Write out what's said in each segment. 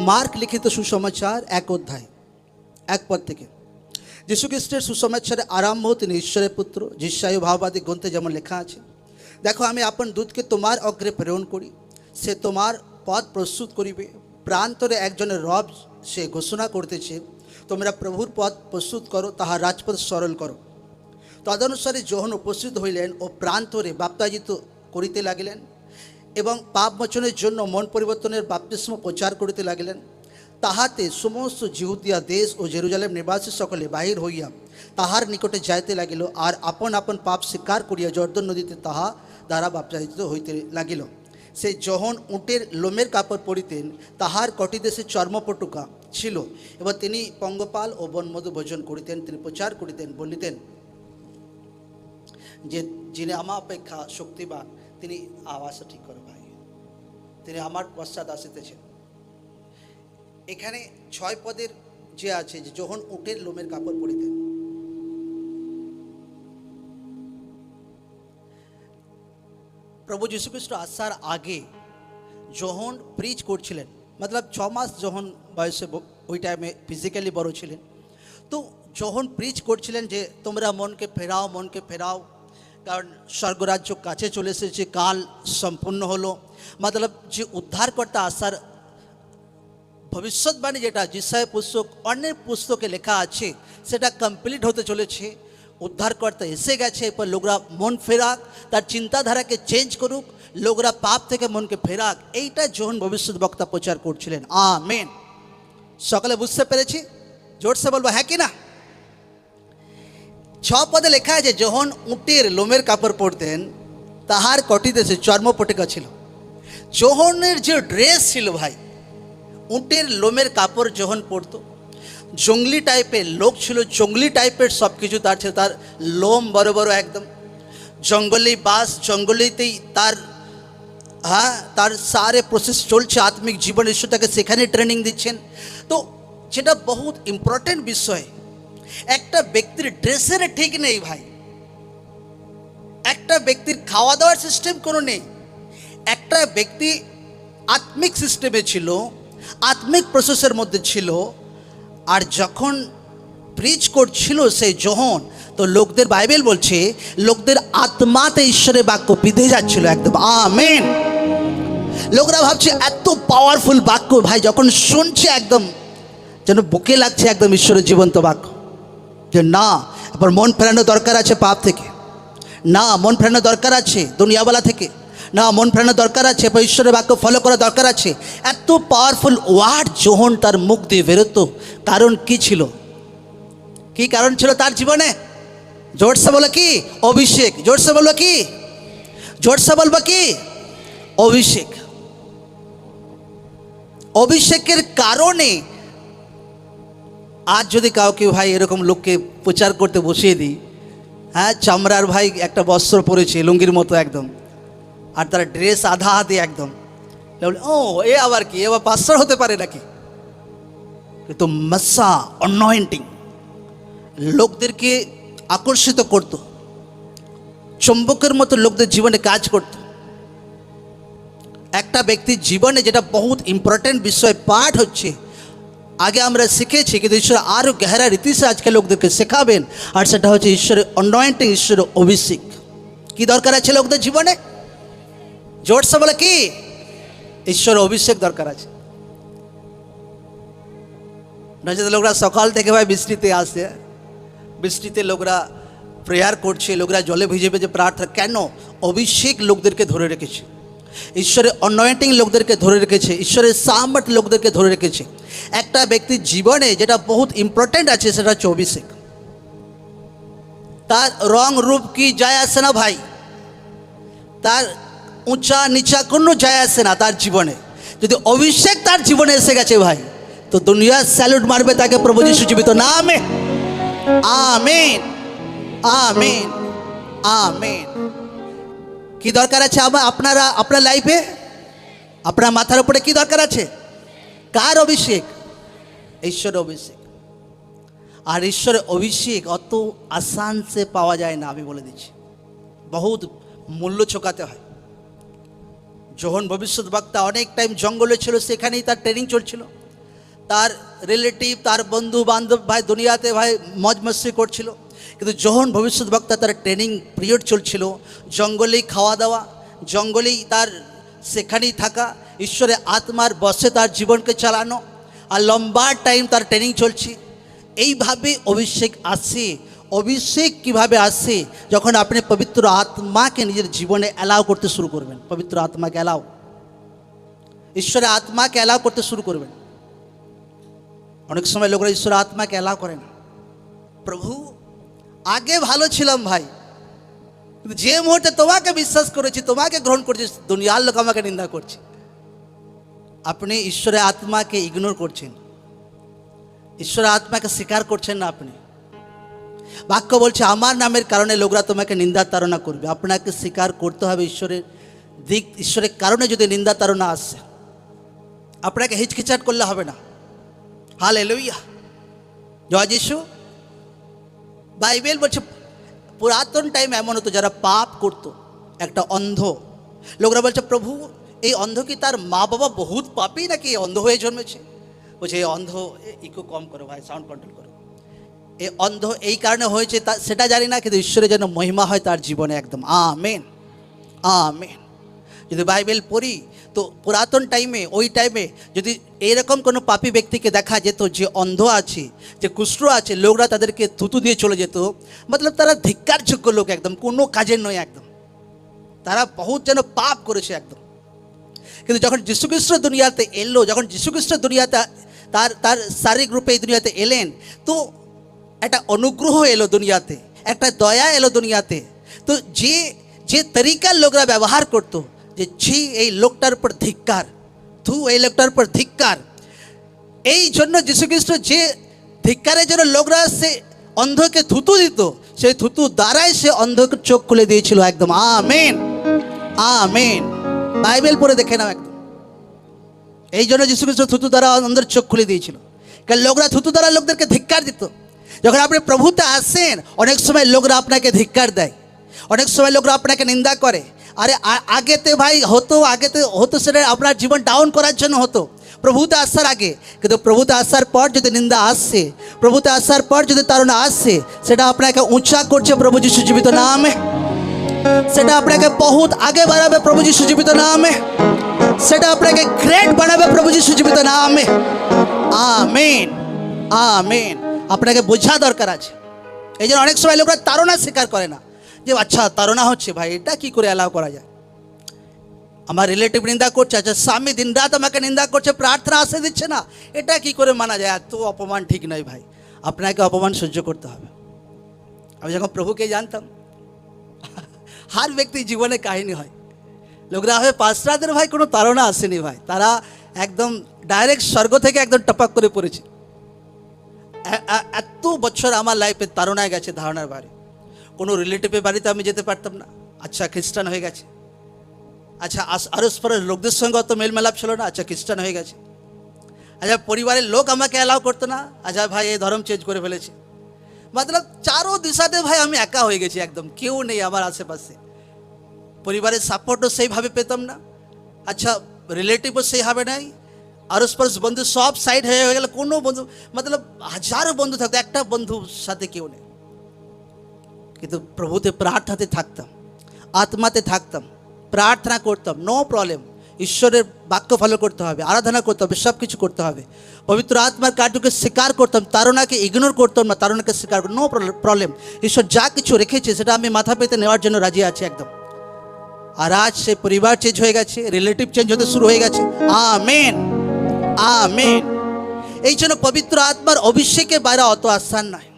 Mark লিখিত সুসমাচার 1 অধ্যায় 1 পদ থেকে। যীশু খ্রিস্টের সুসমাচারে আরম্ভ, তিনি ঈশ্বরের পুত্র। যিশায় ভাববাদী গ্রন্থে যেমন লেখা আছে, দেখো আমি আপন দূতকে তোমার অগ্রে প্রেরণ করি, সে তোমার পথ প্রস্তুত করিবে। প্রান্তরে একজনের রব সে ঘোষণা করতেছে, তোমরা প্রভুর পথ প্রস্তুত করো, তাহার রাজপথ সরল করো। তদনুসারে যোহন উপস্থিত হইলেন ও প্রান্তরে বাপ্তাজিত করিতে লাগিলেন এবং পাপ মোচনের জন্য মন পরিবর্তনের বাপ্তিস্ম প্রচার করিতে লাগিলেন। তাহাতে সমস্ত জিহুদিয়া দেশ ও জেরুজালেম নিবাসী সকলে বাহির হইয়া তাহার নিকটে যাইতে লাগিল, আর আপন আপন পাপ স্বীকার করিয়া জর্দন নদীতে তাহা দ্বারা বাপ্তাজিত হইতে লাগিল। সে যখন উটের লোমের কাপড় পরিতেন, তাহার কটিদেশে চর্মপটুকা ছিল, এবং তিনি পঙ্গপাল ও বনমধু ভোজন করিতেন। তিনি প্রচার করিতেন, বলিতেন যে যিনি আমার অপেক্ষা শক্তিবান, তিনি আওয়াজটা ঠিক করো ভাই, তিনি আমার পশ্চাৎ আসিতেছেন। এখানে 6 পদের যে আছে, যে যখন উটের লোমের কাপড় পরিতেন, প্রভু যীশু খ্রিস্ট আসার আগে যখন প্রিচ করছিলেন, মতলব 6 মাস যখন বয়সে, ওই টাইমে ফিজিক্যালি বড় ছিলেন, তো যখন প্রিচ করছিলেন যে তোমরা মনকে ফেরাও, মনকে ফেরাও, কারণ স্বর্গরাজ্য কাছে চলে এসেছে, কাল সম্পূর্ণ হলো, মতলব যে উদ্ধারকর্তা আসার ভবিষ্যৎবাণী যেটা যিশায় পুস্তক, অনেক পুস্তকে লেখা আছে, সেটা কমপ্লিট হতে চলেছে। উদ্ধারকর্তা এসে গেছে, এরপর লোকরা মন ফেরাক, তার চিন্তাধারাকে চেঞ্জ করুক, লোকরা পাপ থেকে মনকে ফেরাক, এইটা যখন ভবিষ্যৎ বক্তা প্রচার করছিলেন। আমেন। সকালে বুঝতে পেরেছি? জোরসে বলবো হ্যাঁ কি না? 6 পদে লেখা আছে, যখন উটের লোমের কাপড় পরতেন, তাহার কটিদেশে চর্মপটিকা ছিল। যোহনের যে ড্রেস ছিল ভাই, উটের লোমের কাপড় যখন পরতো, জঙ্গলি টাইপের লোক ছিল, জঙ্গলি টাইপের সব কিছু তার ছিল, তার লোম বড় বড় একদম, জঙ্গলি বাস, জঙ্গলিতেই তার সারে প্রসেস চলছে, আত্মিক জীবন ঈশ্বর তাকে সেখানে ট্রেনিং দিচ্ছেন। তো সেটা বহুত ইম্পর্টেন্ট বিষয়। একটা ব্যক্তির ড্রেসের ঠিক নেই ভাই, একটা ব্যক্তির খাওয়া দাওয়ার সিস্টেম কোনো নেই, একটা ব্যক্তি আত্মিক সিস্টেমে ছিল, আত্মিক প্রসেসের মধ্যে ছিল, আর যখন প্রিচ করছিল সেই যখন, তো লোকদের, বাইবেল বলছে লোকদের আত্মাতে ঈশ্বরের বাক্য বিঁধে যাচ্ছিল একদম। আমেন। লোকরা ভাবছে এত পাওয়ারফুল বাক্য ভাই, যখন শুনছে একদম যেন বুকে লাগছে একদম ঈশ্বরের জীবন্ত বাক্য, যে না, এবার মন ফেরানো দরকার আছে পাপ থেকে, না মন ফেরানো দরকার আছে দুনিয়াওয়ালা থেকে, না মন ফেরানো দরকার আছে, এবার ঈশ্বরের বাক্য ফলো করা দরকার আছে। এত পাওয়ারফুল ওয়ার্ড যখন তার মুখ দিয়ে বেরোতো, কারণ কি ছিল? কি কারণ ছিল তার জীবনে? জোরসে বলো কি? অভিষেক। জোরসে বলবো কি? জোরসে বলবো কি? অভিষেক। অভিষেকের কারণে আজ যদি কাউকে ভাই এরকম লোককে প্রচার করতে বসিয়ে দিই, হ্যাঁ, চামড়ার ভাই একটা বস্ত্র পরেছে লুঙ্গির মতো একদম, আর তার ড্রেস আধা আধি একদম, ও এ আবার কি, এবার পাস্টার হতে পারে নাকি? কিন্তু মাসা অ্যানয়েন্টিং লোকদেরকে আকর্ষিত করত, চুম্বকের মতো লোকদের জীবনে কাজ করত। একটা ব্যক্তির জীবনে যেটা বহুত ইম্পর্টেন্ট বিষয় পাঠ হচ্ছে, আগে আমরা শিখেছি, কিন্তু ঈশ্বর আরও গহরা রীতিতে আজকে লোকদেরকে শেখাবেন, আর সেটা হচ্ছে ঈশ্বরের অ্যানয়েন্টিং, ঈশ্বরের অভিষেক। কি দরকার আছে লোকদের জীবনে? জোরসে বলে কি? ঈশ্বরের অভিষেক দরকার আছে। নজর লোকরা সকাল থেকে ভাই বৃষ্টিতে আসে, বৃষ্টিতে লোকরা প্রেয়ার করছে, লোকরা জলে ভিজে ভিজে প্রার্থনা, কেন? অভিষেক লোকদেরকে ধরে রেখেছে, ঈশ্বরের অ্যানয়েন্টিং লোকদেরকে ধরে রেখেছে, ঈশ্বরের সামর্থ লোকদেরকে ধরে রেখেছে। একটা ব্যক্তির জীবনে যেটা বহুত ইম্পর্টেন্ট আছে, সেটা হচ্ছে অভিষেক। তার রং রূপ কি যায় আসে না ভাই, তার উঁচা নিচা কোনো যায় আসে না তার জীবনে। যদি অভিষেক তার জীবনে এসে গেছে ভাই, তো দুনিয়া স্যালুট মারবে তাকে, প্রভু যীশু জীবিত নামে। আমেন, আমেন, আমেন। কি দরকার আছে আপনার লাইফে, আপনার মাথার উপরে কি দরকার আছে? কার অভিষেক? ঈশ্বরের অভিষেক। আর ঈশ্বরের অভিষেক অত আসান সে পাওয়া যায় না, আমি বলে দিচ্ছি, বহুত মূল্য চোকাতে হয়। যখন ভবিষ্যৎ বক্তা অনেক টাইম জঙ্গলে ছিল, সেখানেই তার ট্রেনিং চলছিল, তার রিলেটিভ, তার বন্ধু বান্ধব ভাই দুনিয়াতে ভাই মজ মস্তি করছিল, কিন্তু যখন ভবিষ্যৎ বক্তা তার ট্রেনিং পিরিয়ড চলছিল, জঙ্গলেই খাওয়া দাওয়া, জঙ্গলেই তার সেখানেই থাকা, ঈশ্বরের আত্মার বসে তার জীবনকে চালানো, আর লম্বা টাইম তার ট্রেনিং চলছে। এইভাবে অভিষেক আসে। অভিষেক কিভাবে আসে? যখন আপনি পবিত্র আত্মাকে নিজের জীবনে অ্যালাউ করতে শুরু করবেন। পবিত্র আত্মাকে অ্যালাউ, ঈশ্বরের আত্মাকে অ্যালাউ করতে শুরু করবেন। অনেক সময় লোকরা ঈশ্বরের আত্মাকে অ্যালাউ করে না। প্রভু আগে ভালো ছিলাম ভাই, কিন্তু যে মুহূর্তে তোমাকে বিশ্বাস করেছি, তোমাকে গ্রহণ করেছি, দুনিয়ার লোক আমাকে নিন্দা করছে। আপনি ঈশ্বরের আত্মাকে ইগনোর করছেন, ঈশ্বরের আত্মাকে স্বীকার করছেন না। আপনি বাক্য বলছে আমার নামের কারণে লোকরা তোমাকে নিন্দা তাড়না করবে। আপনাকে স্বীকার করতে হবে ঈশ্বরের দিক, ঈশ্বরের কারণে যদি নিন্দা তাড়না আসে, আপনাকে হিচকিচাট করলে হবে না। হালেলুয়া, জয় যিশু। বাইবেল বলছে পুরাতন টাইম এমন হতো যারা পাপ করত, একটা অন্ধ, লোকরা বলছে প্রভু এই অন্ধ কি তার মা বাবা বহুত পাপী নাকি অন্ধ হয়ে জন্মেছে? বলছে এই অন্ধ, ইকো কম করো ভাই, সাউন্ড কন্ট্রোল করো। এই অন্ধ এই কারণে হয়েছে তা সেটা জানি না, কিন্তু ঈশ্বরের যেন মহিমা হয় তার জীবনে। একদম আমেন, আমেন। যদি বাইবেল পড়ি তো পুরাতন টাইমে, ওই টাইমে যদি এরকম কোনো পাপী ব্যক্তিকে দেখা যেত যে অন্ধ আছে, যে কুষ্ঠ আছে, লোকরা তাদেরকে থুতু দিয়ে চলে যেত। মতলব তারা ধিক্কারযোগ্য লোক, একদম কোনো কাজের নয়, একদম তারা বহুত যেন পাপ করেছে একদম। কিন্তু যখন যীশুখ্রিস্ট দুনিয়াতে এলো, যখন যীশুখ্রিস্ট দুনিয়াতে তার শারীরিক রূপে এই দুনিয়াতে এলেন, তো একটা অনুগ্রহ এলো দুনিয়াতে, একটা দয়া এলো দুনিয়াতে। তো যে তরিকার লোকরা ব্যবহার করতো, যে ছি এই লোকটার উপর ধিক্কার, থু এই লোকটার উপর ধিক্কার, এই জন্য যীশুখ্রিস্ট যে ধিক্কারের জন্য লোকরা সে অন্ধকে থুতু দিত, সেই থুতু দ্বারাই সে অন্ধকে চোখ খুলে দিয়েছিল। একদম আমেন, আমেন। বাইবেল পড়ে দেখে নাও একদম। এই জন্য যীশুখ্রিস্ট থুতু দ্বারা অন্ধের চোখ খুলে দিয়েছিল, কারণ লোকরা থুতু দ্বারা লোকদেরকে ধিক্কার দিত। যখন আপনি প্রভুতে আসেন, অনেক সময় লোকরা আপনাকে ধিক্কার দেয়, অনেক সময় লোকরা আপনাকে নিন্দা করে। আরে আগেতে ভাই আগেতে হতো সেটা আপনার জীবন ডাউন করার জন্য হতো, প্রভুতে আসার আগে। কিন্তু প্রভুতে আসার পর যদি নিন্দা আসছে, প্রভুতে আসার পর যদি তাড়না আসছে, সেটা আপনাকে উঁচা করছে প্রভু যিশু জীবিত নামে। সেটা আপনাকে বহুত আগে বাড়াবে প্রভু যিশু জীবিত নামে। সেটা আপনাকে গ্রেট বানাবে প্রভু যিশু জীবিত নামে। Amen, amen. আপনাকে বোঝা দরকার আছে। এই জন্য অনেক সময় লোকরা তাড়না স্বীকার করে না, যে আচ্ছা তাড়না হচ্ছে ভাই, এটা কি করে অ্যালাউ করা যায়? আমার রিলেটিভ নিন্দা করছে, আচ্ছা স্বামী দিন রাত আমাকে নিন্দা করছে, প্রার্থনা আসে দিচ্ছে না, এটা কি করে মানা যায়? এত অপমান ঠিক নয় ভাই, আপনাকে অপমান সহ্য করতে হবে। আমি যখন প্রভুকে জানতাম, হার ব্যক্তি জীবনে কাহিনী হয়। লোকরা হয় পাঁচরাদের ভাই কোনো তাড়না আসেনি ভাই, তারা একদম ডাইরেক্ট স্বর্গ থেকে একদম টপাক করে পড়েছে। এত বছর আমার লাইফে তাড়নায় গেছে ধারণার বাড়ি। কোনো রিলেটিভের বাড়িতে আমি যেতে পারতাম না, আচ্ছা খ্রিস্টান হয়ে গেছে। আচ্ছা আরস পরের লোকদের সঙ্গে অত মেলমেলাপ ছিল না, আচ্ছা খ্রিস্টান হয়ে গেছে। আচ্ছা পরিবারের লোক আমাকে অ্যালাউ করতো না, আচ্ছা ভাই এই ধর্ম চেঞ্জ করে ফেলেছে। মতলব চারো দিশাতে ভাই আমি একা হয়ে গেছি, একদম কেউ নেই আমার আশেপাশে। পরিবারের সাপোর্টও সেইভাবে পেতাম না, আচ্ছা রিলেটিভও সেইভাবে নাই, আরস পরস বন্ধু সব সাইড হয়ে গেল। কোনো বন্ধু, মতলব হাজারো বন্ধু থাকতো, একটা বন্ধুর সাথে কেউ নেই। কিন্তু প্রভুতে প্রার্থনাতে থাকতাম, আত্মাতে থাকতাম, প্রার্থনা করতাম, নো প্রবলেম। ঈশ্বরের বাক্য ফলো করতে হবে, আরাধনা করতে হবে, সব কিছু করতে হবে। পবিত্র আত্মার কার্যকে স্বীকার করতাম, তাড়নাকে ইগনোর করতাম না, তাড়নাকে স্বীকার করতাম, নো প্রবলেম। ঈশ্বর যা কিছু রেখেছে সেটা আমি মাথা পেতে নেওয়ার জন্য রাজি আছি একদম। আর আজ সে পরিবার চেঞ্জ হয়ে গেছে, রিলেটিভ চেঞ্জ হতে শুরু হয়ে গেছে। Amen, amen. এই জন্য পবিত্র আত্মার অভিষেকে বাইরে অত আসান নয়।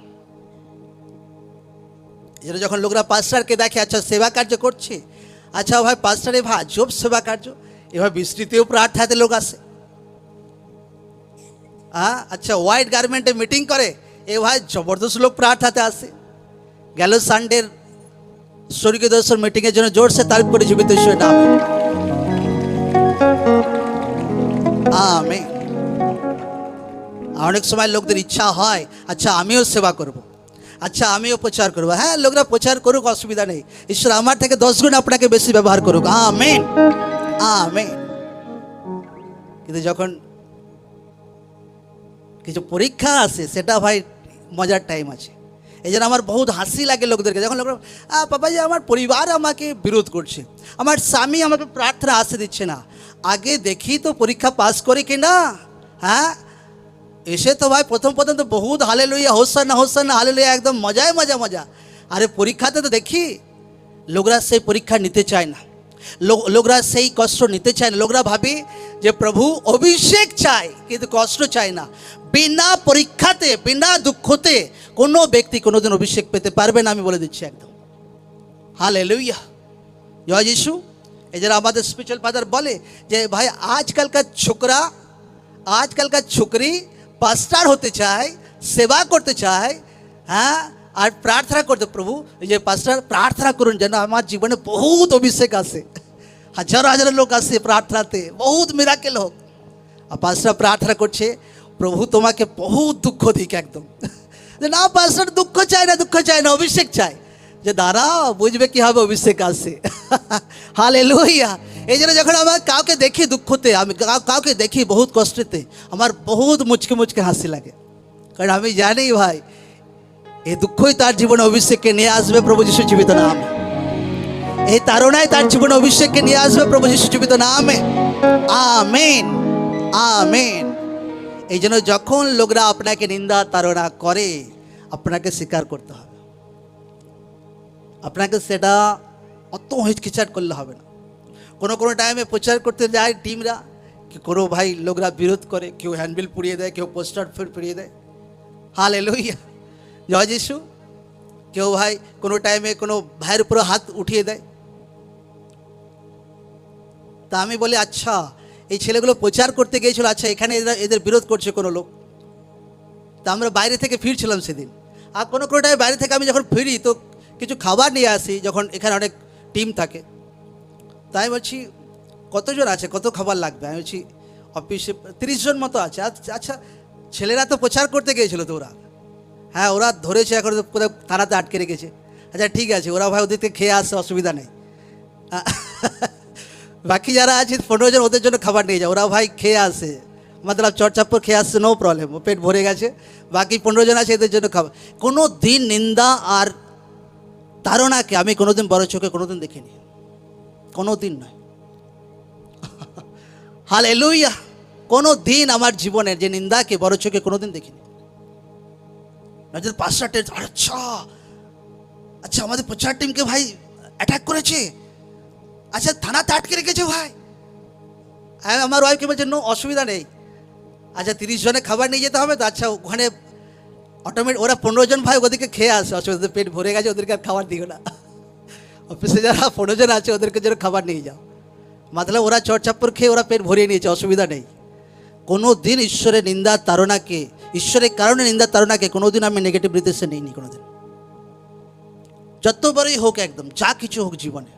এই যখন লোকরা পাস্টারকে দেখে, আচ্ছা সেবা কার্য করছে, আচ্ছা ভাই পাস্টারে ভাই আজব সেবা কার্য, এবার বৃষ্টিতেও প্রার্থনাতে লোক আসে। হ্যাঁ, আচ্ছা হোয়াইট গার্মেন্টে মিটিং করে, এ ভাই জবরদস্ত লোক প্রার্থনাতে আসে। গেল সানডের স্বর্গীয় দর্শন মিটিংয়ের জন্য জোরসে তারিফ করে জীবিত ঈশ্বরের নাম। আমেন। অনেক সময় লোকদের ইচ্ছা হয়, আচ্ছা আমিও সেবা করব, আচ্ছা আমিও প্রচার করবো। হ্যাঁ, লোকরা প্রচার করুক, অসুবিধা নেই, ঈশ্বর আমার থেকে 10 গুণ আপনাকে বেশি ব্যবহার করুক। Amen, amen. কিন্তু যখন কিছু পরীক্ষা আছে সেটা ভাই মজার টাইম আছে। এই জন্য আমার বহুত হাসি লাগে লোকদেরকে, যখন লোকরা বাবাজি আমার পরিবার আমাকে বিরোধ করছে, আমার স্বামী আমাকে প্রার্থনা আসতে দিচ্ছে না, আগে দেখি তো পরীক্ষা পাস করি কি না। হ্যাঁ, এসে তো ভাই প্রথম তো বহুত হালেলুয়া হোসানা হালেলুয়া, একদম মজায় মজা। আরে পরীক্ষাতে তো দেখি লোকরা সেই পরীক্ষা নিতে চায় না, লোকরা সেই কষ্ট নিতে চায় না। লোকরা ভাবে যে প্রভু অভিষেক চায় কিন্তু কষ্ট চায় না। বিনা পরীক্ষাতে বিনা দুঃখতে কোনো ব্যক্তি কোনোদিন অভিষেক পেতে পারবে না, আমি বলে দিচ্ছি একদম। হালেলুয়া, জয় যিশু। এই যারা আমাদের স্পিরিচুয়াল ফাদার বলে যে ভাই আজকালকার ছোকরা আজকালকার ছোকরি পাস্টার হতে চায়, সেবা করতে চায়, হ্যাঁ, আর প্রার্থনা করতে, প্রভু এই যে পাস্টার প্রার্থনা করুন যেন আমার জীবনে বহুত অভিষেক আসে, হাজার লোক আসে প্রার্থনাতে, বহুত মিরাকেল হোক। আর পাস্টার প্রার্থনা করছে প্রভু তোমাকে বহুত দুঃখ দিক একদম, যে না পাস্টার দুঃখ চায় না অভিষেক চায়, যে দাঁড়া বুঝবে কি হবে অভিষেক আসে। হালেলুয়া। এই জন্য যখন আমার কাউকে দেখি দুঃখতে, আমি কাউকে দেখি বহুত কষ্টেতে, আমার বহুত মুচকে হাসি লাগে, কারণ আমি জানি ভাই এই দুঃখই তার জীবনে অভিষেককে নিয়ে আসবে প্রভু যিশু জীবিত নামে। এই তারণায় তার জীবনে অভিষেককে নিয়ে আসবে প্রভু যিশু জীবিত নামে। Amen amen. এই জন্য যখন লোকরা আপনাকে নিন্দা তাড়না করে আপনাকে স্বীকার করতে হবে, আপনাকে সেটা অত হিচকিচাট করলে হবে না। কোনো টাইমে প্রচার করতে যায় টিমরা, কি কোনো ভাই লোকরা বিরোধ করে, কেউ হ্যান্ডবিল পুড়িয়ে দেয়, কেউ পোস্টার পুড়িয়ে দেয়। হালেলুয়া, জয় যিশু। কেউ ভাই কোনো টাইমে কোনো ভাইয়ের উপরে হাত উঠিয়ে দেয়। তা আমি বলি আচ্ছা এই ছেলেগুলো প্রচার করতে গিয়েছিল, আচ্ছা এখানে এদের বিরোধ করছে কোনো লোক। তা আমরা বাইরে থেকে ফিরছিলাম সেদিন, আর কোনো টাইমে বাইরে থেকে আমি যখন ফিরি তো কিছু খাবার নিয়ে আসি, যখন এখানে অনেক টিম থাকে। তাই বলছি কতজন আছে, কত খাবার লাগবে? আমি বলছি অফিসে 30 জন মতো আছে। আচ্ছা ছেলেরা তো প্রচার করতে গিয়েছিল তো ওরা, হ্যাঁ ওরা ধরেছে, এখন কোথাও থানাতে আটকে রেখেছে। আচ্ছা ঠিক আছে, ওরা ভাই ওদের থেকে খেয়ে আসছে, অসুবিধা নেই। বাকি যারা আছে 15 জন, ওদের জন্য খাবার নিয়ে যায়, ওরা ভাই খেয়ে আসে, মতলব চটচাপ্পর খেয়ে আসছে, নো প্রবলেম, ও পেট ভরে গেছে। বাকি 15 জন আছে, এদের জন্য খাবার। কোনো দিন নিন্দা আর তাড়নাকে আমি কোনোদিন বড় চোখে কোনোদিন দেখিনি, কোনো দিন নয়। হালেলুয়া। কোনো দিন আমার জীবনের যে নিন্দাকে বড় চোখে কোনোদিন দেখিনি। নজর পাঁচটা আচ্ছা আমাদের প্রচার টিমকে ভাই অ্যাটাক করেছে, আচ্ছা থানাতে আটকে রেখেছে ভাই। আমার ওয়াইফকে বলছে নো অসুবিধা নেই, আচ্ছা 30 জনে খাবার নিয়ে যেতে হবে তো, আচ্ছা ওখানে অটোমেটিক ওরা 15 জন ভাই ওদেরকে খেয়ে আসে, অসুবিধা, পেট ভরে গেছে, ওদেরকে আর খাবার দিও না। অফিসে যারা 15 জন আছে ওদেরকে যেন খাবার নিয়ে যাও, মতলব ওরা চটচাপ্পর খেয়ে ওরা পেট ভরিয়ে নিয়েছে, অসুবিধা নেই। কোনো দিন ঈশ্বরের নিন্দা তাড়নাকে, ঈশ্বরের কারণে নিন্দা তাড়নাকে কোনোদিন আমি নেগেটিভ রিতেশে নিইনি কোনোদিন, যত বড়ই হোক, একদম যা কিছু হোক জীবনে।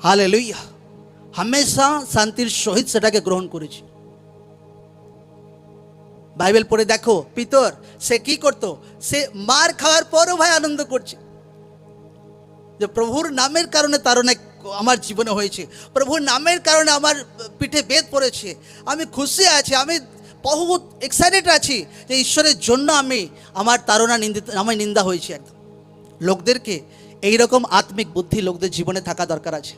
হালেলুয়া। হামেশা শান্তির সহিত সেটাকে গ্রহণ করেছি। বাইবেল পড়ে দেখো পিতর সে কি করতো, সে মার খাওয়ার পরও ভাই আনন্দ করছে, যে প্রভুর নামের কারণে তাড়না আমার জীবনে হয়েছে, প্রভুর নামের কারণে আমার পিঠে বেদ পড়েছে, আমি খুশি আছি, আমি বহুত এক্সাইটেড আছি যে ঈশ্বরের জন্য আমার তাড়না আমার নিন্দা হয়েছে। একদম লোকদেরকে এইরকম আত্মিক বুদ্ধি লোকদের জীবনে থাকা দরকার আছে।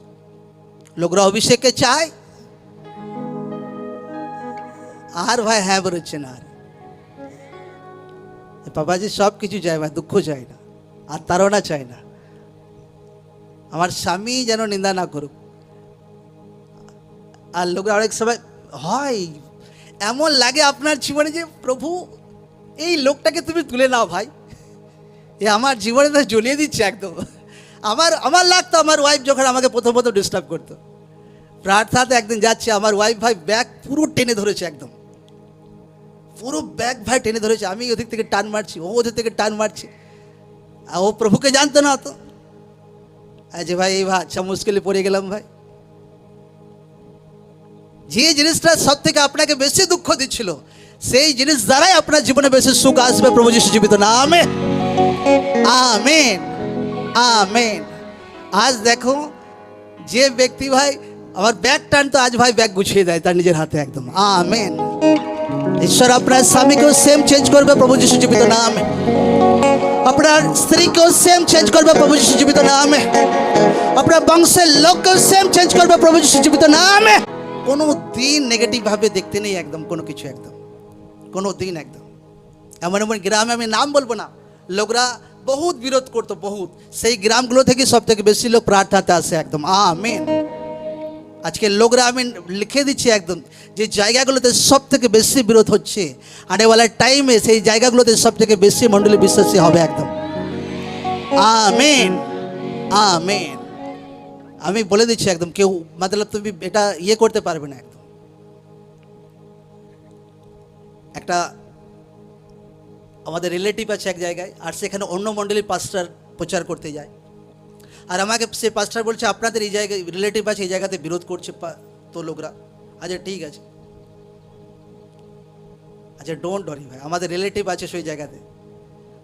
লোকরা অভিষেকে চায় আর ভাই হ্যাঁ বলছে না, আর বাবাজি সব কিছু চায় ভাই, দুঃখ চায় না আর তাড়না চায় না। আমার স্বামী যেন নিন্দা না করুক। আর লোকরা অনেক সময় হয় এমন লাগে আপনার জীবনে যে প্রভু এই লোকটাকে তুমি তুলে নাও ভাই, এ আমার জীবনে তো জ্বলিয়ে দিচ্ছে একদম। আমার লাগতো আমার ওয়াইফ যখন আমাকে প্রথম ডিস্টার্ব করতো, প্রার্থনাতে একদিন যাচ্ছে, আমার ওয়াইফ ভাই ব্যাগ পুরো টেনে ধরেছে, একদম পুরো ব্যাগ ভাই টেনে ধরেছে, আমি ওদিক থেকে টান মারছি, ও ওদের থেকে টান মারছে, আর ও প্রভুকে জানতো না তো। আচ্ছা ভাই এই ভাই আচ্ছা মুশকিলে পড়ে গেলাম ভাই। যে জিনিসটা সব থেকে আপনাকে বেশি দুঃখ দিচ্ছিল, সেই জিনিস দ্বারাই আপনার জীবনে বেশি সুখ আসবে প্রভু যিশু জীবিত নামে। Amen amen. আজ দেখো যে ব্যক্তি ভাই আমার ব্যাগ টানতো, আজ ভাই ব্যাগ গুছিয়ে দেয় তার নিজের হাতে, একদম। আমেন। ঈশ্বর আপনার স্বামীকেও সেম চেঞ্জ করবে প্রভু যিশু জীবিত নামে। আপনার স্ত্রীকেও সেম চেঞ্জ করবে প্রভু যিশু জীবিত নামে। আপনার বংশের লোককেও সেম চেঞ্জ করবে প্রভু যিশু জীবিত নামে। কোনো দিন নেগেটিভ ভাবে দেখতে নেই একদম, কোনো কিছু একদম, কোনো দিন একদম। এমন এমন গ্রামে, আমি নাম বলবো না, লোকরা বহুত বিরোধ করতো, বহুত। সেই গ্রামগুলো থেকে সব থেকে বেশি লোক প্রার্থনাতে আসে একদম। আমেন। আজকে লোকরা, আমি লিখে দিচ্ছি একদম, যে জায়গাগুলোতে সব থেকে বেশি বিরোধ হচ্ছে, আনেওয়ালা টাইমে সেই জায়গাগুলোতে সব থেকে বেশি মণ্ডলী বিশ্বাসী হবে একদম। Amen, amen. আমি বলে দিচ্ছি একদম, কেউ মতলব তুমি এটা ইয়ে করতে পারবে না একদম। একটা আমাদের রিলেটিভ আছে এক জায়গায়, আর সেখানে অন্য মণ্ডলীর পাস্টার প্রচার করতে যায়, আর আমাকে সে পাস্টার বলছে আপনাদের এই জায়গায় রিলেটিভ আছে, এই জায়গাতে বিরোধ করছে তো লোকরা। আচ্ছা ঠিক আছে, আচ্ছা ডোন্ট ডরি ভাই, আমাদের রিলেটিভ আছে সেই জায়গাতে,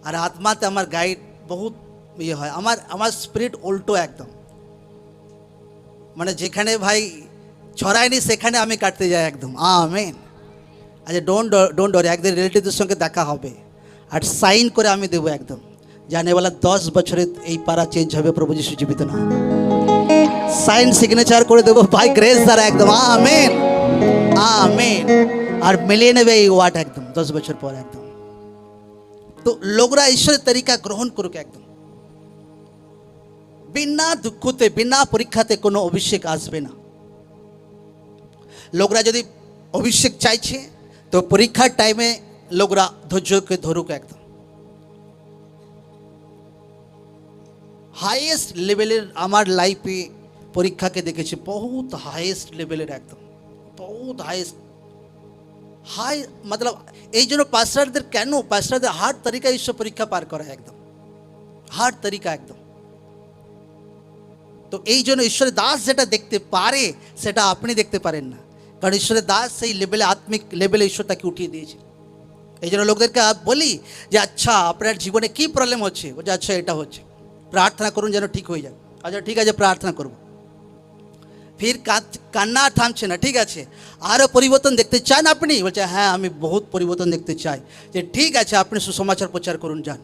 আর আত্মাতে আমার গাইড বহুত ইয়ে হয়। আমার স্পিরিট উল্টো একদম, মানে যেখানে ভাই ছড়ায়নি সেখানে আমি কাটতে যাই একদম। আমেন। আচ্ছা ডোন্ট ডরি, একদিন রিলেটিভদের সঙ্গে দেখা হবে, আর সাইন করে আমি দেবো একদম, জানেওয়ালা 10 বছরে এই পাড়া চেঞ্জ হবে প্রভু যিশু জীবিত নাম। সাইন সিগনেচার করে দেবো ভাই গ্রেস দ্বারা একদম। Amen, amen. আর মিলিয়ে নেবে এই ওয়ার্ড একদম 10 বছর পর একদম। তো লোকরা ঈশ্বরের তরিকা গ্রহণ করুক একদম। বিনা দুঃখতে, বিনা পরীক্ষাতে কোনো অভিষেক আসবে না। লোকরা যদি অভিষেক চাইছে তো পরীক্ষার টাইমে লোকরা ধৈর্যকে ধরুক একদম। হাইয়েস্ট লেভেলের আমার লাইফে পরীক্ষাকে দেখেছি, বহুত হাইয়েস্ট লেভেলের একদম, বহুত হাইয়েস্ট হাই। মতলব এই জন্য পাস্টারদের, কেন পাস্টারদের হার্ড তরিকা ঈশ্বর পরীক্ষা পার করা একদম, হার্ড তরিকা একদম। তো এই জন্য ঈশ্বরের দাস যেটা দেখতে পারে সেটা আপনি দেখতে পারেন না, কারণ ঈশ্বরের দাস সেই লেভেলে, আত্মিক লেভেলে ঈশ্বর তাকে উঠিয়ে দিয়েছে। এই জন্য লোকদেরকে বলি যে আচ্ছা আপনার জীবনে কি প্রবলেম হচ্ছে, বলছে আচ্ছা এটা হচ্ছে, প্রার্থনা করুন যেন ঠিক হয়ে যায়। আচ্ছা ঠিক আছে প্রার্থনা করব। ফির কান্না থামছে না, ঠিক আছে আরও পরিবর্তন দেখতে চান আপনি, বলছে হ্যাঁ আমি বহুত পরিবর্তন দেখতে চাই। যে ঠিক আছে আপনি সুসমাচার প্রচার করুন যান,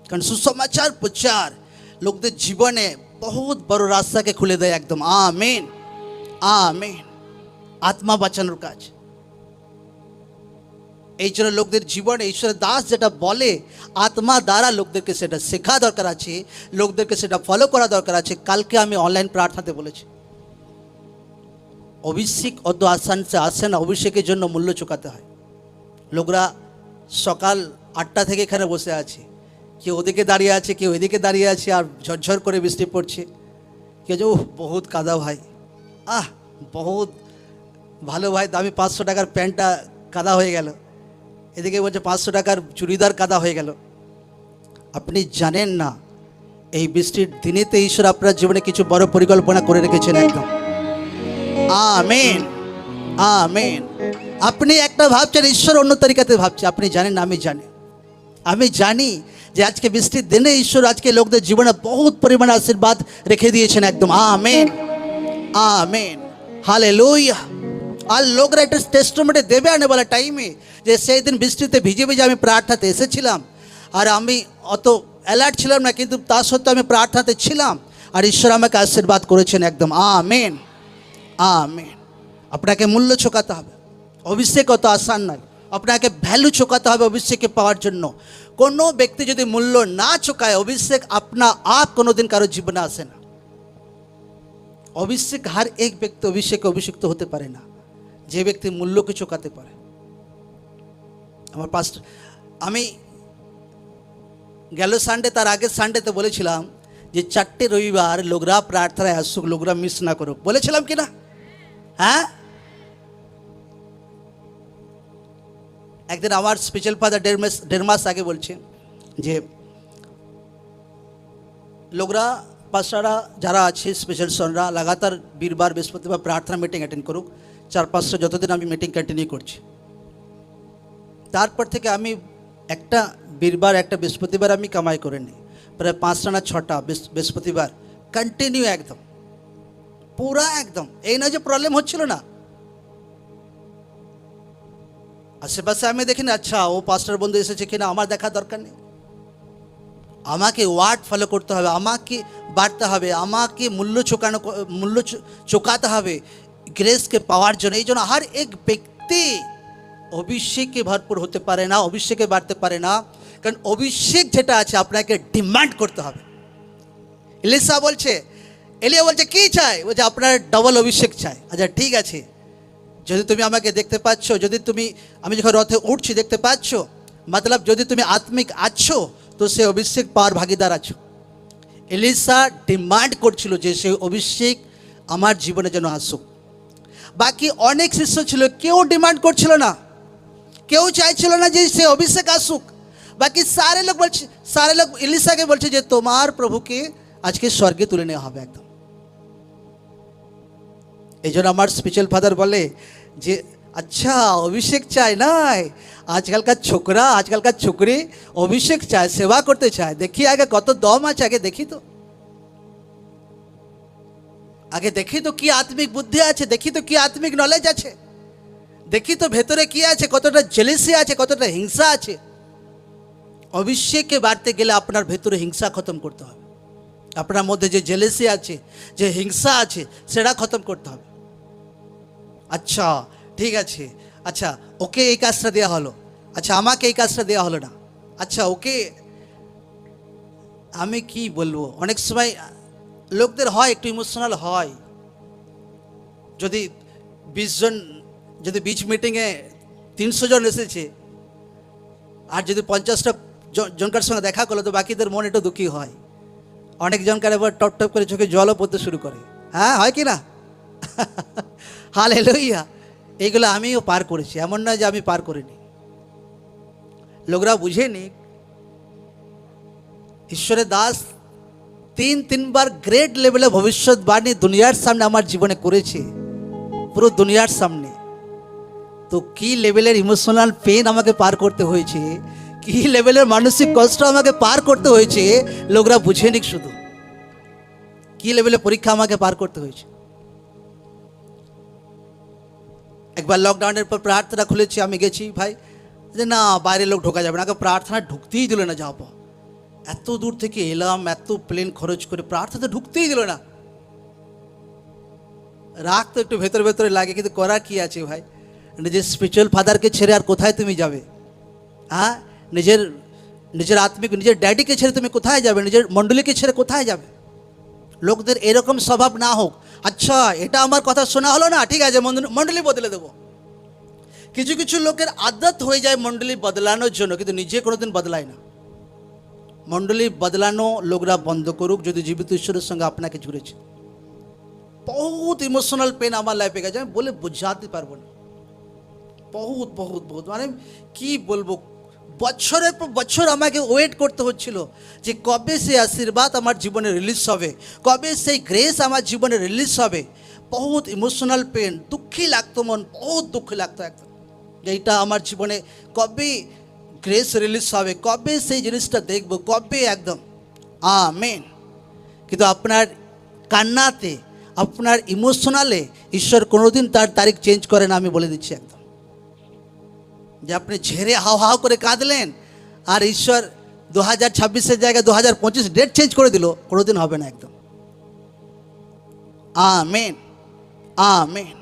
কারণ সুসমাচার প্রচার লোকদের জীবনে বহুত বড় রাস্তাকে খুলে দেয় একদম। Amen, amen. আত্মা বাঁচানোর কাজ। এই জন্য লোকদের জীবনে ঈশ্বরের দাস যেটা বলে আত্মা দ্বারা লোকদেরকে সেটা শেখা দরকার আছে, লোকদেরকে সেটা ফলো করা দরকার আছে। কালকে আমি অনলাইন প্রার্থনাতে বলেছি, অভিষেক অত আসান সে আসে না, অভিষেকের জন্য মূল্য চুকাতে হয়। লোকরা সকাল 8টা থেকে এখানে বসে আছে, কেউ ওদিকে দাঁড়িয়ে আছে, কেউ এদিকে দাঁড়িয়ে আছে, আর ঝরঝর করে বৃষ্টি পড়ছে। কেউ যে বহুত কাদা ভাই, বহুত ভালো ভাই, দামি 500 টাকার প্যান্টটা কাদা হয়ে গেল, এদিকে বলছে 500 টাকার চুড়িদার কাদা হয়ে গেল। আপনি জানেন না এই বৃষ্টির দিনেতে ঈশ্বর আপনার জীবনে কিছু বড় পরিকল্পনা করে রেখেছেন একদম। Amen, amen. আপনি একটা ভাবছেন, ঈশ্বর অন্য তরিকাতে ভাবছে, আপনি জানেন না, আমি জানি যে আজকে বৃষ্টির দিনে ঈশ্বর আজকে লোকদের জীবনে বহুত পরিমাণে আশীর্বাদ রেখে দিয়েছেন একদম। Amen, amen, hallelujah. আর লোকরা একটা টেস্টিমনি দেবে আনেওয়ালা টাইমে, যে সেই দিন বৃষ্টিতে ভিজে ভিজে আমি প্রার্থনাতে এসেছিলাম, আর আমি অত অ্যালার্ট ছিলাম না, কিন্তু তা সত্ত্বেও আমি প্রার্থনাতে ছিলাম, আর ঈশ্বর আমাকে আশীর্বাদ করেছেন একদম। Amen, amen. আপনাকে মূল্য চোকাতে হবে, অভিষেক অত আসান নয়, আপনাকে ভ্যালু চোকাতে হবে অভিষেককে পাওয়ার জন্য। কোনো ব্যক্তি যদি মূল্য না চোকায়, অভিষেক আপনা আপ কোনো দিন কারো জীবনে আসে না। অভিষেক হর এক ব্যক্তি অভিষেকে অভিষিক্ত হতে পারে না, যে ব্যক্তি মূল্যকে চোকাতে পারে। আমার আমি গেল সানডে, তার আগের সানডেতে বলেছিলাম যে 4টে রবিবার লোকরা প্রার্থনায় আসুক, লোকরা মিস না করুক, বলেছিলাম কি না? হ্যাঁ, একদিন আমার স্পেশাল ফাদার 1.5 মাস আগে বলছে যে লোকরা, পাস্টাররা যারা আছে, স্পেশাল সনরা লাগাতার বীরবার বৃহস্পতিবার প্রার্থনা মিটিং অ্যাটেন্ড করুক। 4-5টা যতদিন আমি মিটিং কন্টিনিউ করছি, তারপর থেকে আমি একটা বীরবার একটা বৃহস্পতিবার আমি কামাই করে নিই, প্রায় 5টা না 6টা বৃহস্পতিবার কন্টিনিউ একদম পুরা একদম। এই নয় যে প্রবলেম হচ্ছিল না, আশেপাশে আমি দেখি না, আচ্ছা ও পাস্টার বন্ধু এসেছে কিনা আমার দেখার দরকার নেই। আমাকে ওয়ার্ড ফলো করতে হবে, আমাকে বাড়তে হবে, আমাকে মূল্য চোকাতে হবে গ্রেসকে পাওয়ার জন্য। এই জন্য হর এক ব্যক্তি অভিষেকে ভরপুর হতে পারে না, অভিষেকে বাড়তে পারে না, কারণ অভিষেক যেটা আছে আপনাকে ডিমান্ড করতে হবে। এলিয়া বলছে কি চাই? বলছে আপনার ডবল অভিষেক চাই। আচ্ছা ঠিক আছে, যদি তুমি আমাকে দেখতে পাচ্ছ, যদি তুমি আমি যখন রথে উঠছি দেখতে পাচ্ছ, মতলব যদি তুমি আত্মিক আছো তো সে অভিষেক পাওয়ার ভাগিদার আছো। এলিসা ডিমান্ড করছিল যে সে অভিষেক আমার জীবনে যেন আসুক। বাকি অনেক শিষ্য ছিল, কেউ ডিমান্ড করছিল না, কেউ চাইছিল না যে সে অভিষেক আসুক। বাকি সারে লোক এলিসাকে বলছে যে তোমার প্রভুকে আজকে স্বর্গে তুলে নেওয়া হবে একদম। এই জন্য আমার স্পিরিচুয়াল ফাদার বলে যে আচ্ছা অভিষেক চাই নাই, আজকালকার ছোকরা আজকালকার ছোকরি অভিষেক চায়, সেবা করতে চায়। দেখি আগে কত দম আছে, আগে দেখি তো কি আত্মিক বুদ্ধি আছে, দেখি তো কি আত্মিক নলেজ আছে, দেখি তো ভেতরে কি আছে, কতটা জেলেসি আছে, কতটা হিংসা আছে। অভিষেকে বাড়তে গেলে আপনার ভেতরে হিংসা খতম করতে হবে, আপনার মধ্যে যে জেলেসি আছে, যে হিংসা আছে, সেটা খতম করতে হবে। আচ্ছা ঠিক আছে, আচ্ছা ওকে এই কাজটা দেওয়া হলো, আচ্ছা আমাকে এই কাজটা দেওয়া হলো না, আচ্ছা ওকে আমি কি বলবো। অনেক সময় লোকদের হয় একটু ইমোশনাল হয়, যদি 20 জন, যদি বিচ মিটিংয়ে 300 জন এসেছে আর যদি 50টা জনকার সঙ্গে দেখা করলো তো বাকিদের মন একটু দুঃখী হয়। অনেক জনকার এবার টপ টপ করে চোখে জলও পড়তে শুরু করে। হ্যাঁ হয় কি না? হালেলুয়া। এইগুলো আমিও পার করেছি, এমন নয় যে আমি পার করিনি। লোকরা বুঝেনি ঈশ্বরের দাস 3 বার গ্রেট লেভেলে ভবিষ্যৎবাণী দুনিয়ার সামনে আমার জীবনে করেছে, পুরো দুনিয়ার সামনে। তো কি লেভেলের ইমোশনাল পেন আমাকে পার করতে হয়েছে, কি লেভেলের মানসিক কষ্ট আমাকে পার করতে হয়েছে, লোকরা বুঝেনি শুধু কি লেভেলের পরীক্ষা আমাকে পার করতে হয়েছে। একবার লকডাউনের পর প্রার্থনা খুলেছি, আমি গেছি ভাই যে না বাইরে লোক ঢোকা যাবে না, প্রার্থনা ঢুকতেই দিল না। যাবো এত দূর থেকে এলাম, এত প্লেন খরচ করে, প্রার্থনা ঢুকতেই দিল না। রাগ তো একটু ভেতরে ভেতরে লাগে, কিন্তু করার কি আছে ভাই, নিজের স্পিরিচুয়াল ফাদারকে ছেড়ে আর কোথায় তুমি যাবে? হ্যাঁ, নিজের আত্মিক নিজের ড্যাডিকে ছেড়ে তুমি কোথায় যাবে? নিজের মণ্ডলীকে ছেড়ে কোথায় যাবে? লোকদের এরকম স্বভাব না হোক। আচ্ছা এটা আমার কথা শোনা হলো না, ঠিক আছে মণ্ডলী বদলে দেবো। কিছু কিছু লোকের আদত হয়ে যায় মণ্ডলী বদলানোর জন্য, কিন্তু নিজে কোনোদিন বদলায় না। মণ্ডলী বদলানো লোকরা বন্ধ করুক, যদি জীবিত ঈশ্বরের সঙ্গে আপনাকে জুড়েছে। বহুত ইমোশনাল পেন আমার লাইফে গেছে, আমি বলে বোঝাতে পারবো না। বহুত বহুত বহুত মানে কি বলবো, বছরের পর বছর আমাকে ওয়েট করতে হচ্ছিল যে কবে সেই আশীর্বাদ আমার জীবনে রিলিজ হবে, কবে সেই গ্রেস আমার জীবনে রিলিজ হবে। বহুত ইমোশনাল পেন, দুঃখী লাগতো মন, বহুত দুঃখ লাগতো একদম, যে এইটা আমার জীবনে কবে গ্রেস রিলিজ হবে, কবে সেই জিনিসটা দেখবো, কবে একদম। আমেন। কিন্তু আপনার কান্নাতে, আপনার ইমোশনালে ঈশ্বর কোনোদিন তার তারিখ চেঞ্জ করে না, আমি বলে দিচ্ছি একদম। যে আপনি ঝেড়ে হাও হাও করে কাঁদলেন আর ঈশ্বর 2026-এর জায়গায় 2025 ডেট চেঞ্জ করে দিল, কোনোদিন হবে না একদম। Amen amen.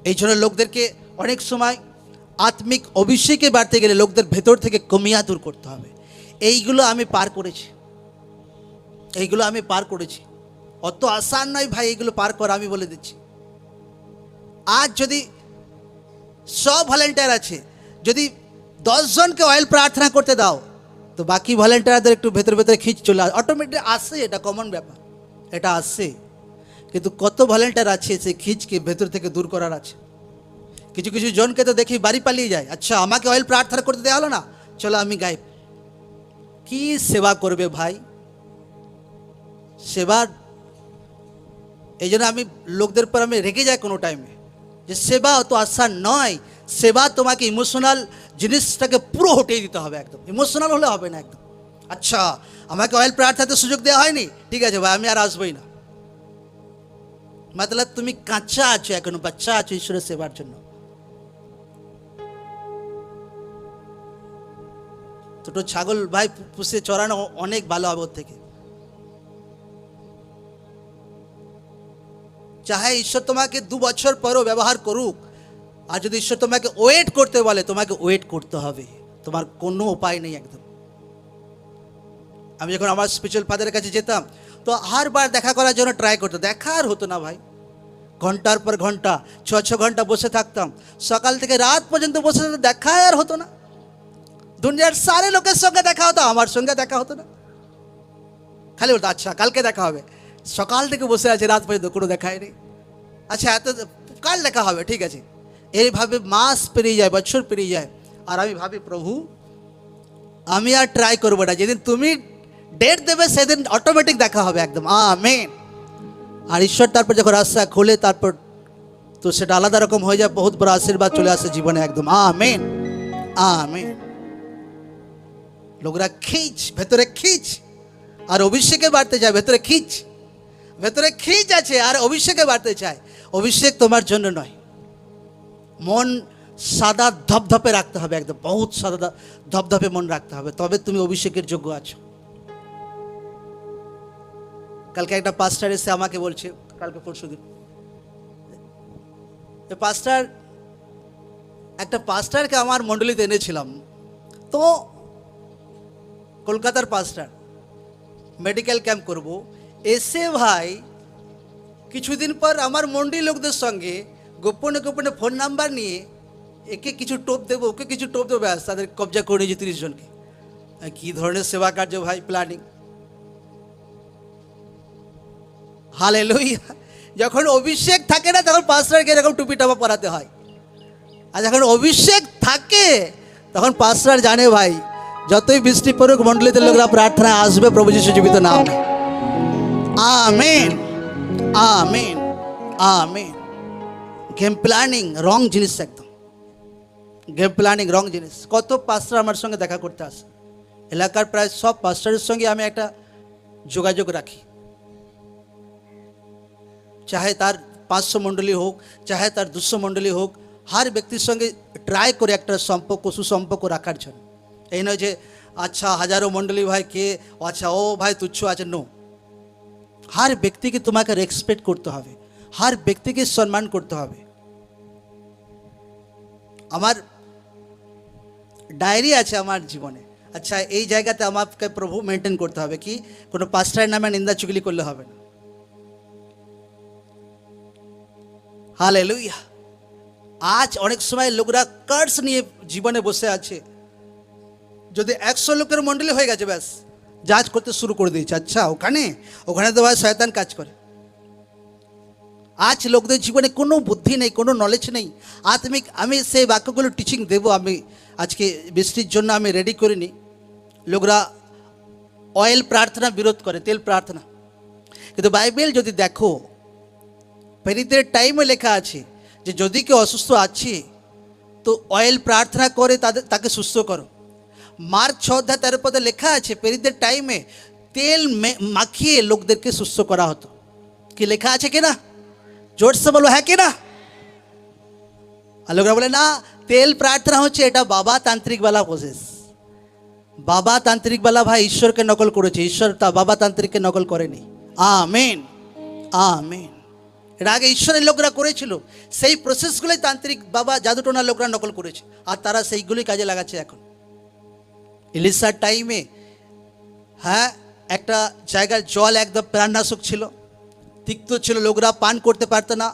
এই জন্য লোকদেরকে অনেক সময় আত্মিক অভিষেকে বাড়তে গেলে লোকদের ভেতর থেকে কমিয়া দূর করতে হবে। এইগুলো আমি পার করেছি, অত আসান নয় ভাই এইগুলো পার করা, আমি বলে দিচ্ছি। আজ যদি 100 ভলেন্টিয়ার আছে, যদি 10 জনকে অয়েল প্রার্থনা করতে দাও তো বাকি ভলেন্টিয়ারদের একটু ভেতরে ভেতরে খিঁচ চলে অটোমেটিক আসে, এটা কমন ব্যাপার, এটা আসে। কিন্তু কত ভলেন্টিয়ার আছে সেই খিঁচকে ভেতর থেকে দূর করার আছে। কিছু কিছু জনকে তো দেখি বাড়ি পালিয়ে যায়, আচ্ছা আমাকে অয়েল প্রার্থনা করতে দেওয়া হলো না, চলো আমি গায়েব। কি সেবা করবে ভাই, সেবার এই জন্য আমি লোকদের পর আমি রেগে যাই কোনো টাইমে, যে সেবা অত আসান নয়। সেবা তোমাকে ইমোশনাল জিনিসটাকে পুরো হটিয়ে দিতে হবে, একদম ইমোশনাল হলে হবে না একদম। আচ্ছা আমাকে অয়েল প্রার্থনাতে সুযোগ দেওয়া হয়নি, ঠিক আছে ভাই আমি আর আসবোই না। মতলব তুমি কাঁচা আছো, এখনো বাচ্চা আছো ঈশ্বরের সেবার জন্য। দুটো ছাগল ভাই পুষে চড়ানো অনেক ভালো হবে ওর থেকে। চাহে ঈশ্বর তোমাকে 2 বছর পরও ব্যবহার করুক, আর যদি ঈশ্বর তোমাকে ওয়েট করতে বলে তোমাকে ওয়েট করতে হবে, তোমার কোনো উপায় নেই একদম। আমি যখন আমার স্পিরিচুয়াল ফাদারের কাছে যেতাম তো হারবার দেখা করার জন্য ট্রাই করতো, দেখা আর হতো না ভাই। ঘন্টার পর ঘন্টা 6 ঘন্টা বসে থাকতাম, সকাল থেকে রাত পর্যন্ত বসে থাকতাম, দেখা আর হতো না। দুনিয়ার সারে লোকের সঙ্গে দেখা হতো, আমার সঙ্গে দেখা হতো না। খালি বলতো আচ্ছা কালকে দেখা হবে, সকাল থেকে বসে আছে রাত পর্যন্ত কোনো দেখাই নেই। আচ্ছা এত কাল দেখা হবে, ঠিক আছে। এইভাবে মাস পেরিয়ে যায়, বছর পেরিয়ে যায়, আর আমি ভাবি প্রভু আমি আর ট্রাই করবো না, যেদিন তুমি ডেট দেবে সেদিন অটোমেটিক দেখা হবে একদম। আমেন। আর ঈশ্বর তারপর যখন রাস্তা খোলে তারপর তো সেটা আলাদা রকম হয়ে যায়, বহুত বড় আশীর্বাদ চলে আসে জীবনে একদম। Amen amen. লোকরা খিচ, ভেতরে খিচ, আর অভিষেকে বাড়তে চায়, ভেতরে খিচ, ভেতরে খিচ আছে আর অভিষেকে বাড়তে চায়। অভিষেক তোমার জন্য নয়, মন সাদা ধপধপে রাখতে হবে একদম, বহুত সাদা ধপধপে মন রাখতে হবে, তবে তুমি অভিষেকের যোগ্য আছো। কালকে একটা পাস্টার এসে আমাকে বলছে, কালকে পরশু দিন একটা পাস্টারকে আমার মণ্ডলীতে এনেছিলাম, তো কলকাতার পাস্টার, মেডিকেল ক্যাম্প করব, এসে ভাই কিছুদিন পর আমার মন্ডলী লোকদের সঙ্গে গোপনে গোপনে ফোন নাম্বার নিয়ে একে কিছু টোপ দেবো ওকে কিছু টোপ দেবো, ব্যাস তাদের কবজা করে নিয়েছে 30 জনকে। কী ধরনের সেবা কার্য ভাই, প্ল্যানিং। হালেলুয়া। যখন অভিষেক থাকে না তখন পাস্টারকে এরকম টুপি টাপা পরাতে হয়, আর যখন অভিষেক থাকে তখন পাস্টার জানে ভাই যতই বৃষ্টি পড়ুক মণ্ডলীতে লোকরা প্রার্থনায় আসবে প্রভু যিশু জীবিত নাম। আমেন আমেন আমেন। গেম প্ল্যানিং রং জিনিস, একদম গেম প্ল্যানিং রং জিনিস। কত পাস্টার আমার সঙ্গে দেখা করতে আসে, এলাকার প্রায় সব পাস্টারের সঙ্গে আমি একটা যোগাযোগ রাখি, চাহে তার 500 মণ্ডলী হোক, চাহে তার 200 মণ্ডলী হোক, हर ব্যক্তির সঙ্গে ট্রাই করে একটা সম্পর্ক, সুসম্পর্ক রাখার জন্য। এই নয় যে আচ্ছা হাজারো মণ্ডলী ভাই কে আচ্ছা ও ভাই তুচ্ছ আছে, নো। हर ব্যক্তিকে তোমাকে রেসপেক্ট করতে হবে, हर ব্যক্তিকে সম্মান করতে হবে। আমার ডায়েরি আছে আমার জীবনে, আচ্ছা এই জায়গাতে আমাকে প্রভু মেনটেন করতে হবে কি কোনো পাস্টারের নামে নিন্দা চুগলি করলে হবে না। হালেলুয়া। আজ অনেক সময় লোকরা কার্স নিয়ে জীবনে বসে আছে, যদি 100 লোকের মণ্ডলী হয়ে গেছে ব্যাস জাজ করতে শুরু করে দিয়েছে, আচ্ছা ওখানে ওখানে তো ভাই শয়তান কাজ করে। আজ লোকদের জীবনে কোনো বুদ্ধি নেই, কোনো নলেজ নেই আত্মিক। আমি সেই বাক্যগুলো টিচিং দেবো, আমি আজকে বৃষ্টির জন্য আমি রেডি করিনি। লোকরা অয়েল প্রার্থনা বিরোধ করে, তেল প্রার্থনা, কিন্তু বাইবেল যদি দেখো পেরিতের টাইমে লেখা আছে যে যদি কেউ অসুস্থ আছে তো অয়েল প্রার্থনা করে তাকে সুস্থ করো। মার্ক 6:13 লেখা আছে পেরিতের টাইমে তেল মাখিয়ে লোকদেরকে সুস্থ করা হতো। কি লেখা আছে কিনা? জোর সে বলো হ্যাঁ কিনা? আর লোকরা বলে না তেল প্রার্থনা হচ্ছে এটা বাবা তান্ত্রিকওয়ালা প্রসেস। বাবা তান্ত্রিকওয়ালা ভাই ঈশ্বরকে নকল করেছে, ঈশ্বর তা বাবা তান্ত্রিককে নকল করেনি। Amen amen. এর আগে ঈশ্বরের লোকরা করেছিল, সেই প্রসেসগুলোই তান্ত্রিক বাবা জাদুটোনার লোকরা নকল করেছে, আর তারা সেইগুলোই কাজে লাগাচ্ছে এখন। ইলিশার টাইমে হ্যাঁ একটা জায়গার জল একদম প্রাণনাশক ছিল, তিক্ত ছিল, লোকরা পান করতে পারতো না।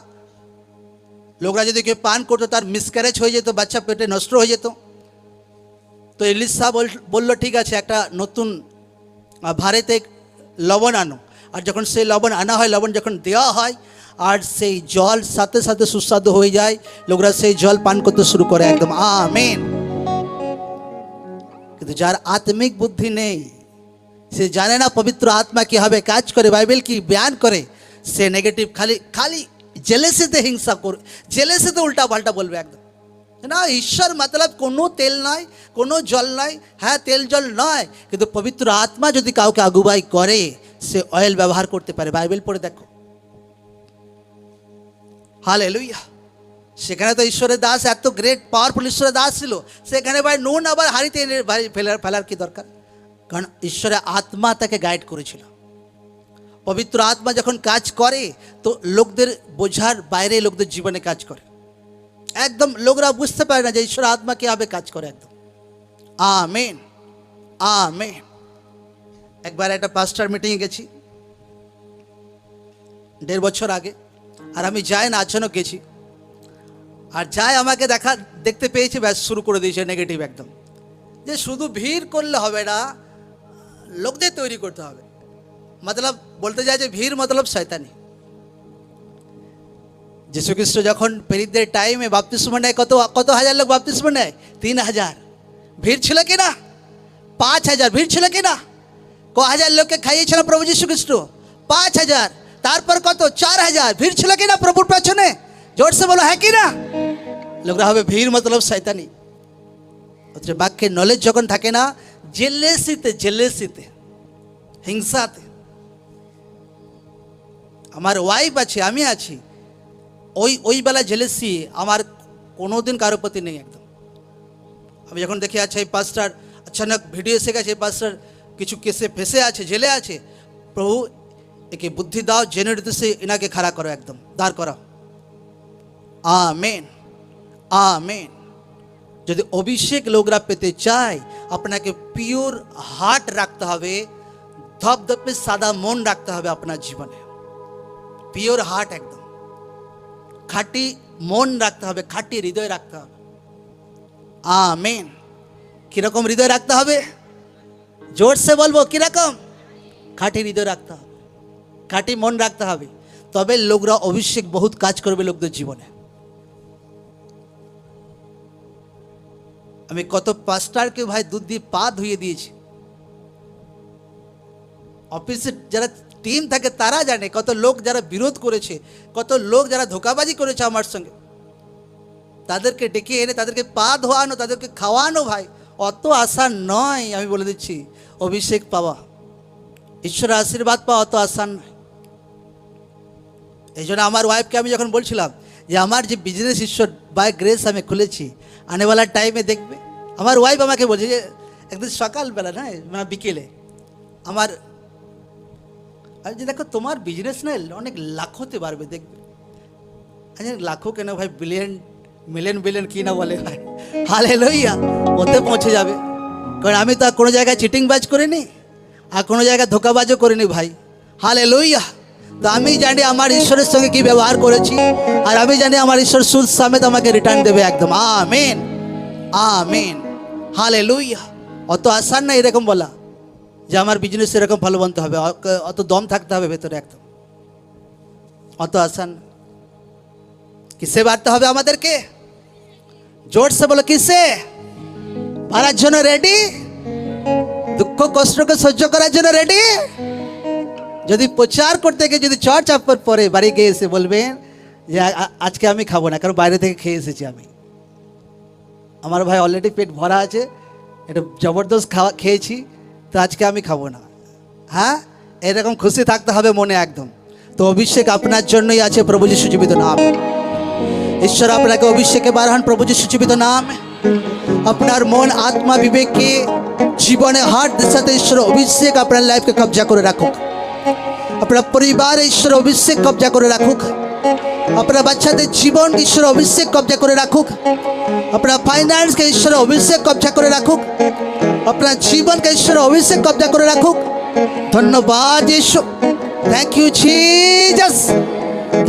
লোকরা যদি কেউ পান করতো তার মিসক্যারেজ হয়ে যেত, বাচ্চা পেটে নষ্ট হয়ে যেত। তো ইলিশা বললো ঠিক আছে একটা নতুন ভারেতে লবণ আনো, আর যখন সেই লবণ আনা হয়, লবণ যখন দেওয়া হয় আর সেই জল সাথে সাথে সুস্বাদু হয়ে যায়, লোকরা সেই জল পান করতে শুরু করে একদম। আমেন। কিন্তু যার আত্মিক বুদ্ধি নেই, সে জানে না পবিত্র আত্মা কীভাবে কাজ করে, বাইবেল কি বয়ান করে, সে নেগেটিভ খালি জেলেসিতে হিংসা করে, জেলেসিতে উল্টা পাল্টা বলবে একদম। না ঈশ্বর মতলব কোনো তেল নয়, কোনো জল নয়, হ্যাঁ তেল জল নয়, কিন্তু পবিত্র আত্মা যদি কাউকে আগুবাই করে সে অয়েল ব্যবহার করতে পারে। বাইবেল পড়ে দেখো। হালেলুয়া। সেখানে তো ঈশ্বরের দাস এত গ্রেট পাওয়ারফুল ঈশ্বরের দাস ছিল, সেখানে ভাই নুন আবার হাড়িতে এনে ভাই ফেলার কি দরকার? কারণ ঈশ্বরের আত্মা তাকে গাইড করেছিল। পবিত্র আত্মা যখন কাজ করে তো লোকদের বোঝার বাইরে লোকদের জীবনে কাজ করে। একদম লোকরা বুঝতে পারে না যে ঈশ্বরের আত্মা কীভাবে কাজ করে। একদম আমেন আমেন। একবার একটা পাস্টার মিটিংয়ে গেছি 1.5 বছর আগে, আর আমি যাই না আচানক গেছি, আর যাই আমাকে দেখতে পেয়েছি, ব্যাস শুরু করে দিয়েছে নেগেটিভ একদম, যে শুধু ভিড় করলে হবে না, লোকদের তৈরি করতে হবে। মতলব বলতে যায় যে ভিড় মতলব শয়তানি। যিশু খ্রিস্ট যখন পেরিতদের টাইমে বাপ্তিস্ম নেয়, কত হাজার লোক বাপ্তিস্ম নেয়? 3000। ভিড় ছিল কি না? 5000। ভিড় ছিল কি না? হাজার লোককে খাইয়েছিল প্রভু যিশু খ্রিস্ট? 5000। তারপর কত? 4000। ভিড় ছিল কি না প্রভুর পেছনে? জোরসে বলো হ্যাঁ কি না? লোকরা হবে ভিড় মতলব শয়তানি। বাক্যের নলেজ যখন থাকে না, জেলেসিতে হিংসাতে। আমার ওয়াইফ আছে, আমি আছি, ওই বেলা জেলেসি আমার কোনোদিন কারোর প্রতি নেই একদম। আমি যখন দেখি আচ্ছা এই পাস্টার अचानक ভিডিও এসে গেছে, এই পাস্টার কিছু কেসে ফেসে আছে, জেলে আছে, প্রভু একে বুদ্ধি দাও, জেনুইনিটি এনাকে খাড়া করো, একদম দাঁড় করাও। Amen amen. যদি অভিষেক লোকরা পেতে চায়, আপনাকে পিওর হার্ট রাখতে হবে, ধপধপে সাদা মন রাখতে হবে আপনার জীবনে। পিওর হার্ট, একদম খাঁটি মন রাখতে হবে, খাঁটি হৃদয় রাখতে হবে। আমেন। কিরকম হৃদয় রাখতে হবে? জোরসে বলবো কিরকম? খাঁটি হৃদয় রাখতে হবে, খাঁটি মন রাখতে হবে, তবে লোকরা অভিষেক বহুত কাজ করবে লোকদের জীবনে। আমি কত পাস্টারকে ভাই দুধ দিয়ে পা ধুয়ে দিয়েছি। অফিসে যারা টিম থাকে তারা জানে কত লোক যারা বিরোধ করেছে, কত লোক যারা ধোঁকাবাজি করেছে আমার সঙ্গে, তাদেরকে ডেকে এনে তাদেরকে পা ধোয়ানো, তাদেরকে খাওয়ানো, ভাই অত আসান নয়। আমি বলে দিচ্ছি, অভিষেক পাওয়া, ঈশ্বরের আশীর্বাদ পাওয়া অত আসান নয়। এই জন্য আমার ওয়াইফকে আমি যখন বলছিলাম যে আমার যে বিজনেস ঈশ্বর বাই গ্রেস আমি খুলেছি, আনেওয়ালা টাইমে দেখবে, আমার ওয়াইফ আমাকে বলছে যে একদিন সকালবেলা না মানে বিকেলে আমার, আর যে দেখো তোমার বিজনেস না অনেক লাখ হতে পারবে, দেখবে। আচ্ছা লাখো কেন ভাই, মিলিয়ন কি না বলে ভাই, হালেলুয়া, ওতে পৌঁছে যাবে। কারণ আমি তো কোনো জায়গায় চিটিংবাজ করিনি, আর কোনো জায়গায় ধোকাবাজও করিনি ভাই, হালেলুয়া। তো আমি জানি আমার ঈশ্বরের সঙ্গে কি ব্যবহার করেছি, আর আমি জানি আমার ঈশ্বর সুদ সমেত আমাকে রিটার্ন দেবে একদম। Amen amen, hallelujah. অত আসান না এরকম বলা যে আমার বিজনেস এরকম ভালো বানতে হবে, অত দম থাকতে হবে ভেতরে একদম, অত আসান। কিসে বাড়তে হবে আমাদেরকে? জোরসে বলো কিসে বাড়ার জন্য রেডি? দুঃখ কষ্টকে সহ্য করার জন্য রেডি? যদি প্রচার করতে গিয়ে যদি চর চাপর পরে বাড়ি গিয়ে এসে বলবেন যে আজকে আমি খাবো না, কারণ বাইরে থেকে খেয়ে এসেছি আমি, আমার ভাই অলরেডি পেট ভরা আছে, এটা জবরদস্ত খেয়েছি, তো আজকে আমি খাবো না, হ্যাঁ এরকম খুশি থাকতে হবে মনে একদম। তো অভিষেক আপনার জন্যই আছে, প্রভু যিশু জীবিত নাম। ঈশ্বর আপনাকে অভিষেকে বাড়ান, প্রভু যিশু জীবিত নাম। আপনার মন আত্মা বিবেককে জীবনে হার্ট সাথে ঈশ্বর অভিষেক আপনার লাইফকে কবজা করে রাখুক, আপনার পরিবারে ঈশ্বর অভিষেক কবজা করে রাখুক, আপনার বাচ্চাদের জীবন ঈশ্বর অভিষেক কবজা করে রাখুক, আপনার ফাইন্যান্সকে ঈশ্বর অভিষেক কবজা করে রাখুক, আপনার জীবনকে ঈশ্বর অভিষেক কবজা করে রাখুক। ধন্যবাদ যিশু, থ্যাংক ইউ জিসাস,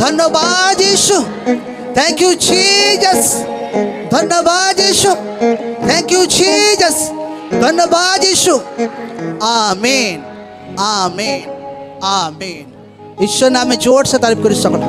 ধন্যবাদ যিশু, থ্যাংক ইউ জিসাস, ধন্যবাদ যিশু, থ্যাংক ইউ জিসাস, ধন্যবাদ যিশু। আমেন আমেন আমেন। ঈশ্বর নামে জোর সে তারিফ করি সকলে।